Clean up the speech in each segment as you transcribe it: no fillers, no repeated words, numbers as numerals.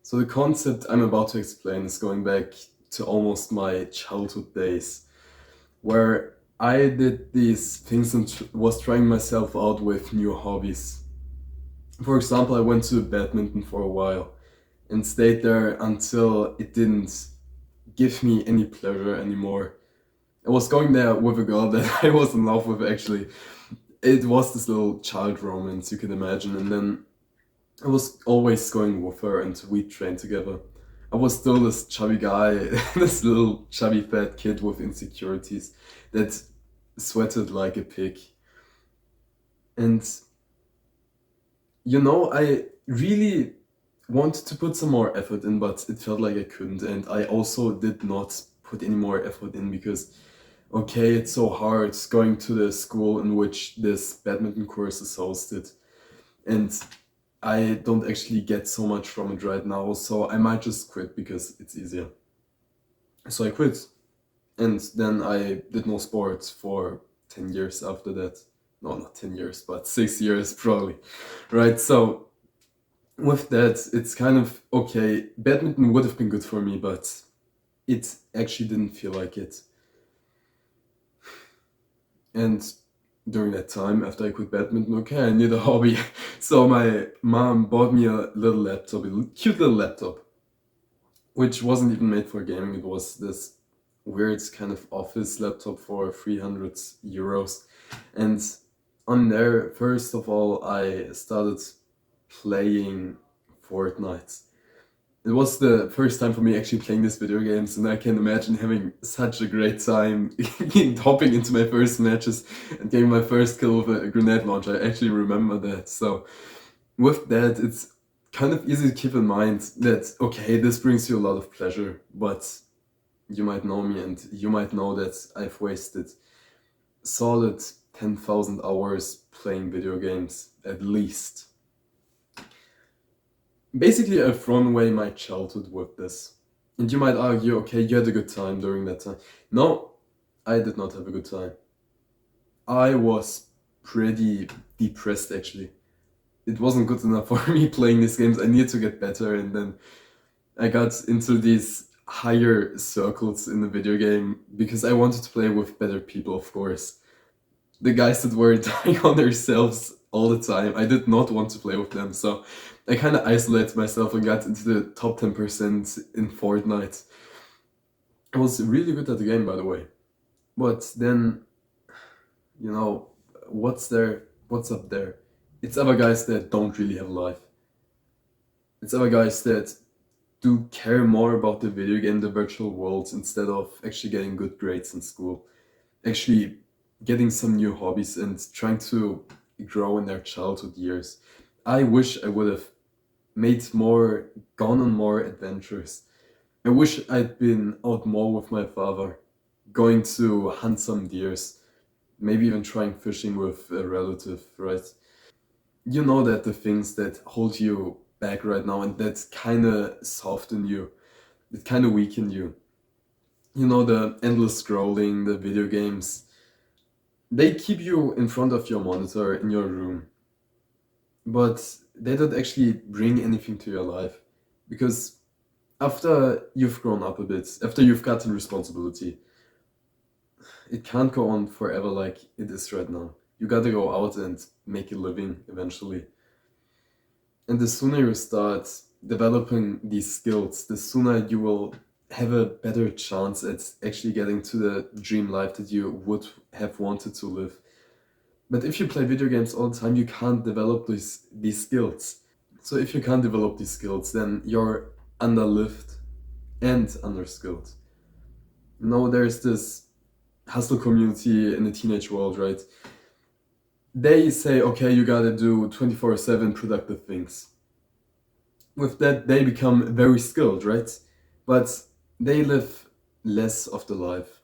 So the concept I'm about to explain is going back to almost my childhood days, where I did these things and was trying myself out with new hobbies. For example, I went to badminton for a while and stayed there until it didn't give me any pleasure anymore. I was going there with a girl that I was in love with actually. It was this little child romance you can imagine, and then I was always going with her and we trained together. I was still this chubby guy, this little chubby fat kid with insecurities that sweated like a pig. And I really wanted to put some more effort in, but it felt like I couldn't. And I also did not put any more effort in because, okay, it's so hard going to the school in which this badminton course is hosted. And I don't actually get so much from it right now, so I might just quit because it's easier. So I quit, and then I did no sports for 10 years after that. No, not 10 years, but 6 years probably. Right, so with that, it's kind of okay. Badminton would have been good for me, but it actually didn't feel like it. And during that time, after I quit badminton, okay, I need a hobby. So my mom bought me a little laptop, a cute little laptop, which wasn't even made for gaming. It was this weird kind of office laptop for 300 euros. And on there, first of all, I started playing Fortnite. It was the first time for me actually playing these video games, and I can imagine having such a great time hopping into my first matches and getting my first kill with a grenade launcher. I actually remember that. So with that, it's kind of easy to keep in mind that, okay, this brings you a lot of pleasure, but you might know me and you might know that I've wasted solid 10,000 hours playing video games, at least. Basically, I've thrown away my childhood with this. And you might argue, okay, you had a good time during that time. No, I did not have a good time. I was pretty depressed actually. It wasn't good enough for me playing these games. I needed to get better, and then I got into these higher circles in the video game because I wanted to play with better people, of course. The guys that were dying on themselves all the time, I did not want to play with them, so I kind of isolated myself and got into the top 10% in Fortnite. I was really good at the game, by the way. But then, you know, what's there? What's up there? It's other guys that don't really have a life. It's other guys that do care more about the video game, the virtual worlds, instead of actually getting good grades in school. Actually getting some new hobbies and trying to grow in their childhood years. I wish I would have gone on more adventures. I wish I'd been out more with my father, going to hunt some deers, maybe even trying fishing with a relative, right? You know that the things that hold you back right now and that kind of soften you, that kind of weaken you. You know, the endless scrolling, the video games, they keep you in front of your monitor in your room, but they don't actually bring anything to your life. Because after you've grown up a bit, after you've gotten responsibility, it can't go on forever like it is right now. You gotta go out and make a living eventually. And the sooner you start developing these skills, the sooner you will have a better chance at actually getting to the dream life that you would have wanted to live. But if you play video games all the time, you can't develop these skills. So if you can't develop these skills, then you're underlived and underskilled. There's this hustle community in the teenage world, right? They say, okay, you gotta do 24/7 productive things. With that, they become very skilled, right? But they live less of the life.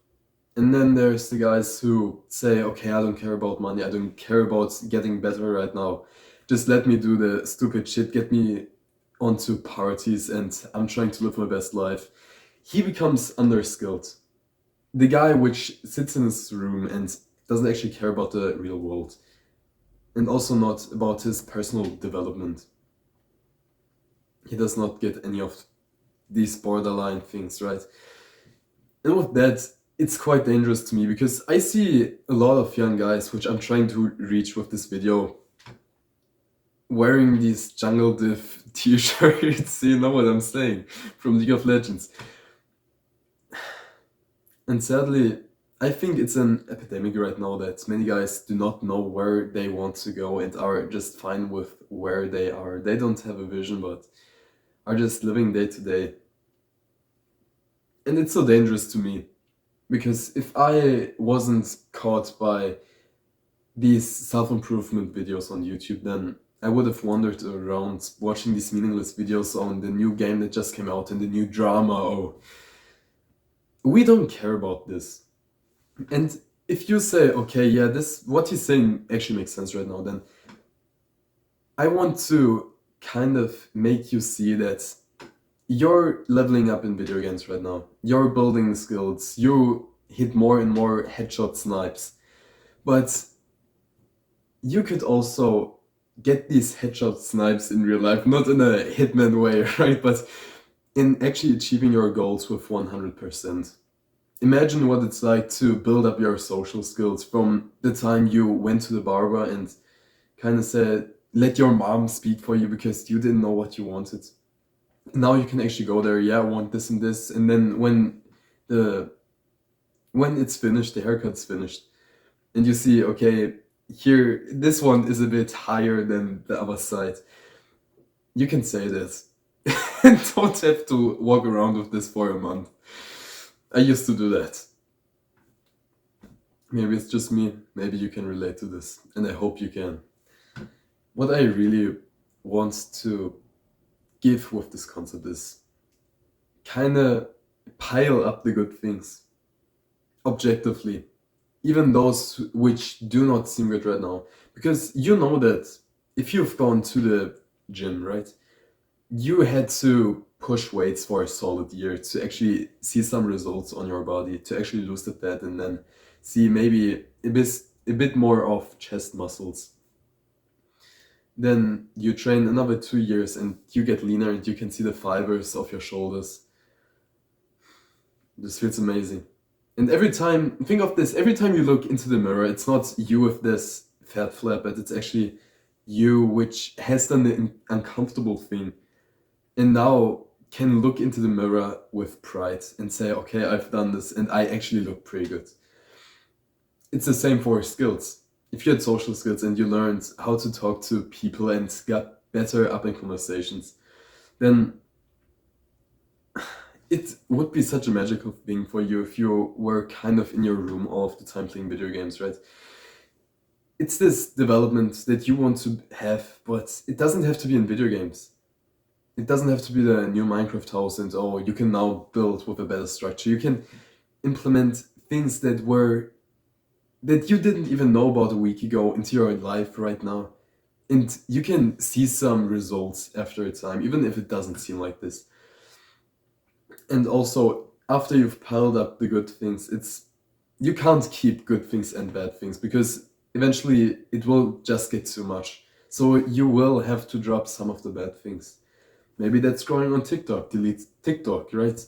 And then there's the guys who say, okay, I don't care about money, I don't care about getting better right now. Just let me do the stupid shit, get me onto parties, and I'm trying to live my best life. He becomes underskilled. The guy which sits in his room and doesn't actually care about the real world, and also not about his personal development. he does not get any of these borderline things, right? And with that, it's quite dangerous to me because I see a lot of young guys, which I'm trying to reach with this video, wearing these Jungle Div t-shirts, you know what I'm saying, from League of Legends. And sadly, I think it's an epidemic right now that many guys do not know where they want to go and are just fine with where they are. They don't have a vision, but are just living day to day. And it's so dangerous to me because if I wasn't caught by these self-improvement videos on YouTube, then I would have wandered around watching these meaningless videos on the new game that just came out and the new drama. Oh, we don't care about this. And if you say, okay, yeah, this what he's saying actually makes sense right now, then I want to kind of make you see that you're leveling up in video games right now. You're building skills. You hit more and more headshot snipes. But you could also get these headshot snipes in real life, not in a Hitman way, right? But in actually achieving your goals with 100%. Imagine what it's like to build up your social skills from the time you went to the barber and kind of said, let your mom speak for you because you didn't know what you wanted. Now you can actually go there, yeah, I want this and this, and then the when it's finished, the haircut's finished, and you see, okay, here this one is a bit higher than the other side. You can say this. And don't have to walk around with this for a month. I used to do that. Maybe it's just me. Maybe you can relate to this, and I hope you can. What I really want to give with this concept is kind of pile up the good things objectively, even those which do not seem good right now. Because you know that if you've gone to the gym, right, you had to push weights for a solid year to actually see some results on your body, to actually lose the fat and then see maybe a bit more of chest muscles. Then you train another 2 years and you get leaner and you can see the fibers of your shoulders. This feels amazing. And every time, think of this, every time you look into the mirror, it's not you with this fat flap, but it's actually you which has done the uncomfortable thing and now can look into the mirror with pride and say, okay, I've done this and I actually look pretty good. It's the same for skills. If you had social skills and you learned how to talk to people and got better up in conversations, then it would be such a magical thing for you if you were kind of in your room all of the time playing video games, right? It's this development that you want to have, but it doesn't have to be in video games. It doesn't have to be the new Minecraft house and oh, you can now build with a better structure. You can implement things that you didn't even know about a week ago into your life right now. And you can see some results after a time, even if it doesn't seem like this. And also, after you've piled up the good things, you can't keep good things and bad things because eventually it will just get too much. So you will have to drop some of the bad things. Maybe that's growing on TikTok, delete TikTok, right?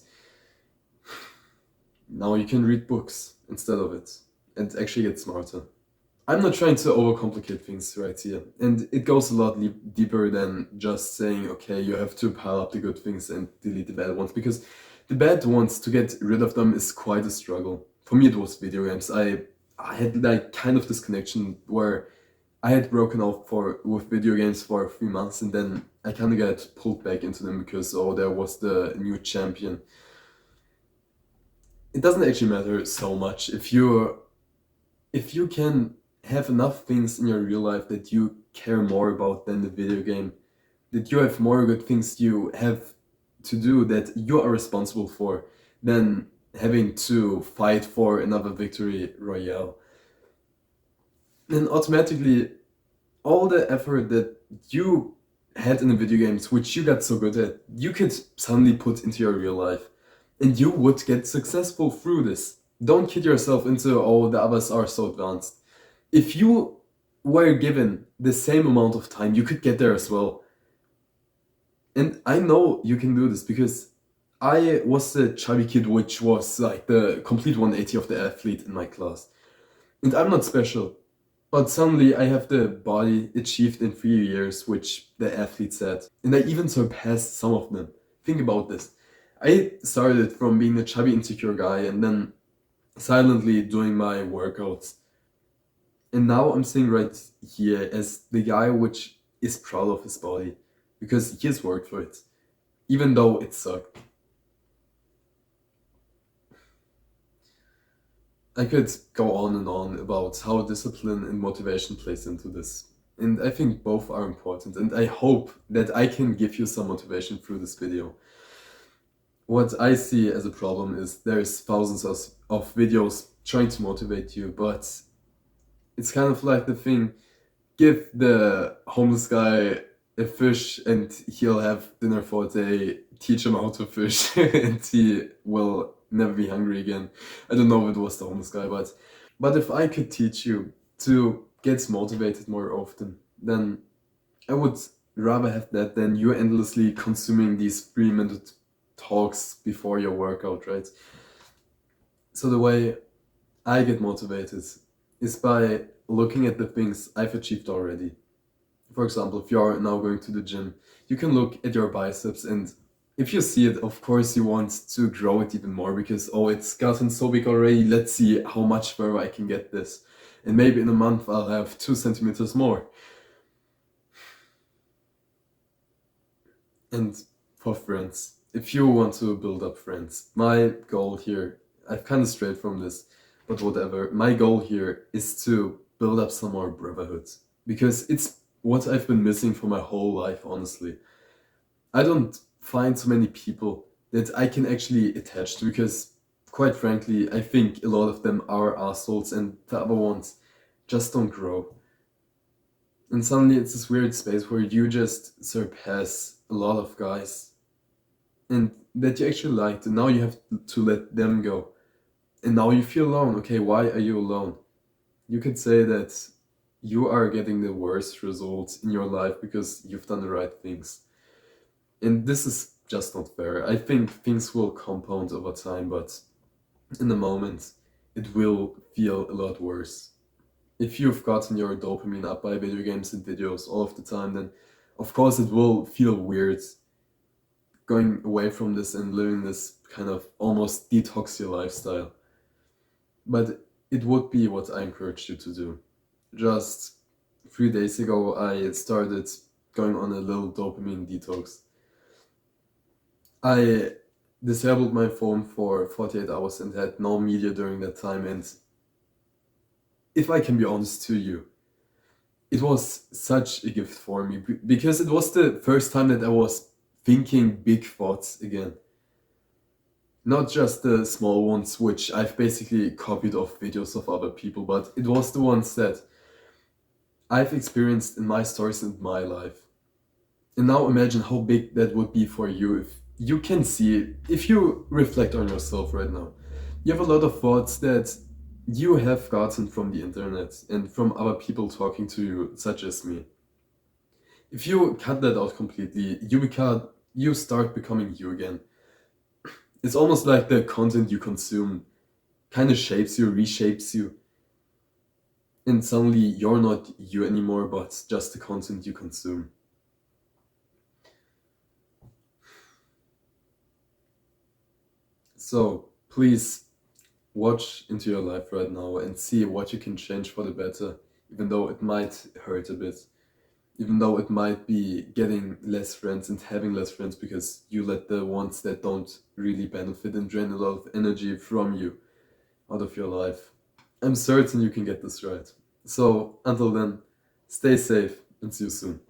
Now you can read books instead of it and actually get smarter. I'm not trying to overcomplicate things right here. And it goes a lot deeper than just saying, okay, you have to pile up the good things and delete the bad ones. Because the bad ones, to get rid of them is quite a struggle. For me, it was video games. I had like kind of this connection where I had broken off with video games for a few months and then I kind of got pulled back into them because, oh, there was the new champion. It doesn't actually matter so much if you can have enough things in your real life that you care more about than the video game, that you have more good things you have to do that you are responsible for than having to fight for another victory royale. Then automatically all the effort that you had in the video games, which you got so good at, you could suddenly put into your real life. And you would get successful through this. Don't kid yourself into, oh, the others are so advanced. If you were given the same amount of time, you could get there as well. And I know you can do this because I was the chubby kid, which was like the complete 180 of the athlete in my class. And I'm not special, but suddenly I have the body achieved in 3 years, which the athlete said. And I even surpassed some of them. Think about this. I started from being a chubby, insecure guy and then silently doing my workouts. And now I'm sitting right here as the guy which is proud of his body because he has worked for it, even though it sucked. I could go on and on about how discipline and motivation plays into this. And I think both are important, and I hope that I can give you some motivation through this video. What I see as a problem is there's thousands of videos trying to motivate you, but it's kind of like the thing, give the homeless guy a fish and he'll have dinner for a day, teach him how to fish, and he will never be hungry again. I don't know if it was the homeless guy, but if I could teach you to get motivated more often, then I would rather have that than you endlessly consuming these 3 minute talks before your workout, right? So the way I get motivated is by looking at the things I've achieved already. For example, if you're now going to the gym, you can look at your biceps, and if you see it, of course you want to grow it even more because, oh, it's gotten so big already, let's see how much further I can get this. And maybe in a month I'll have 2 centimeters more. And for friends, if you want to build up friends, my goal here, I've kind of strayed from this, but whatever. My goal here is to build up some more brotherhood because it's what I've been missing for my whole life, honestly. I don't find so many people that I can actually attach to because, quite frankly, I think a lot of them are assholes and the other ones just don't grow. And suddenly it's this weird space where you just surpass a lot of guys and that you actually liked, and now you have to let them go. And now you feel alone. Okay, why are you alone? You could say that you are getting the worst results in your life because you've done the right things. And this is just not fair. I think things will compound over time, but in the moment, it will feel a lot worse. If you've gotten your dopamine up by video games and videos all of the time, then of course it will feel weird going away from this and living this kind of almost detox your lifestyle. But it would be what I encourage you to do. Just 3 days ago, I started going on a little dopamine detox. I disabled my phone for 48 hours and had no media during that time. And if I can be honest to you, it was such a gift for me because it was the first time that I was thinking big thoughts again. Not just the small ones, which I've basically copied off videos of other people, but it was the ones that I've experienced in my stories and my life. And now imagine how big that would be for you if you can see it, if you reflect on yourself right now. You have a lot of thoughts that you have gotten from the internet and from other people talking to you, such as me. If you cut that out completely, you start becoming you again. It's almost like the content you consume kind of shapes you, reshapes you, and suddenly you're not you anymore, but just the content you consume. So please watch into your life right now and see what you can change for the better, even though it might hurt a bit, even though it might be getting less friends and having less friends because you let the ones that don't really benefit and drain a lot of energy from you out of your life. I'm certain you can get this right. So until then, stay safe and see you soon.